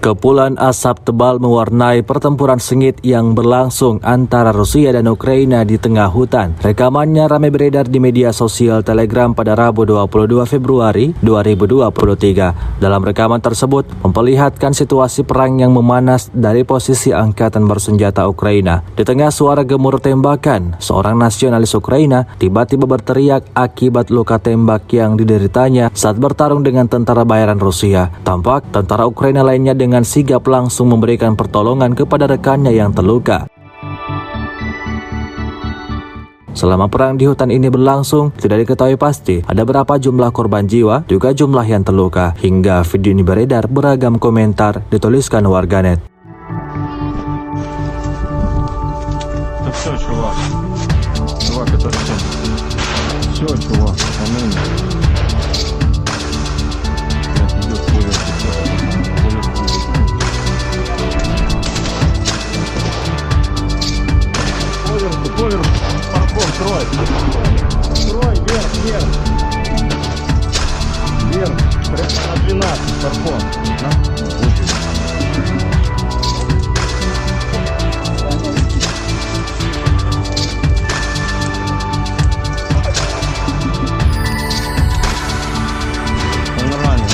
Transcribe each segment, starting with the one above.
Kepulan asap tebal mewarnai pertempuran sengit yang berlangsung antara Rusia dan Ukraina di tengah hutan. Rekamannya ramai beredar di media sosial Telegram pada Rabu 22 Februari 2023. Dalam rekaman tersebut memperlihatkan situasi perang yang memanas dari posisi angkatan bersenjata Ukraina. Di tengah suara gemuruh tembakan, seorang nasionalis Ukraina tiba-tiba berteriak akibat luka tembak yang dideritanya saat bertarung dengan tentara bayaran Rusia. Tampak tentara Ukraina lainnya dengan sigap langsung memberikan pertolongan kepada rekannya yang terluka. Selama perang di hutan ini berlangsung, tidak diketahui pasti ada berapa jumlah korban jiwa, juga jumlah yang terluka. Hingga video ini beredar, beragam komentar dituliskan warganet. Строй, вверх. Вверх, прямо на 12, парком. Нормально.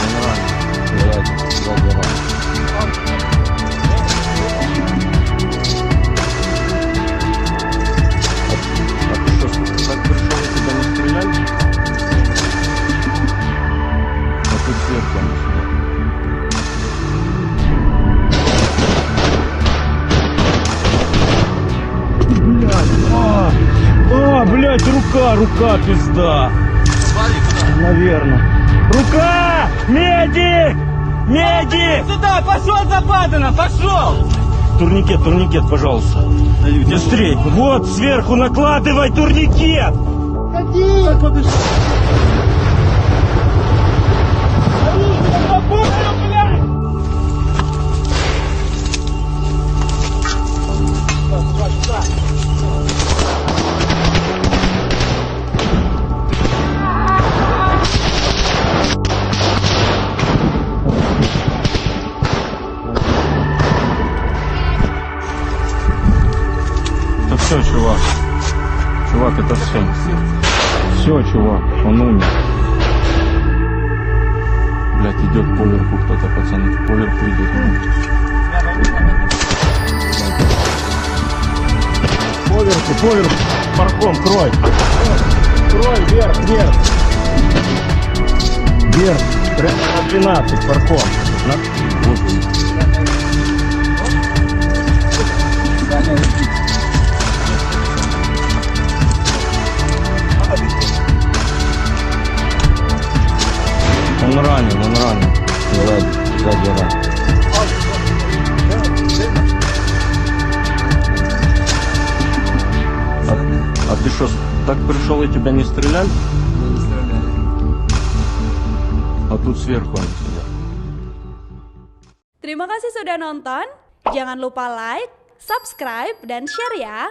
Блять, рука, пизда. Наверное. Рука! Медик! Сюда, пошел Западина, пошел! Турникет, пожалуйста. Быстрей. Вот, сверху накладывай турникет! Все, чувак, это все. Все, чувак, он умер. Блять, идет поверху кто-то, пацаны, поверху идет. Поверху, парком, крой. Крой, вверх. Вверх, прямо на 12, парком. Он ранен. Сзади ранен. А ты что, так пришел и тебя не стреляли? Не стреляли. А тут сверху они сидят. Terima kasih sudah nonton. Jangan lupa like, subscribe, dan share ya.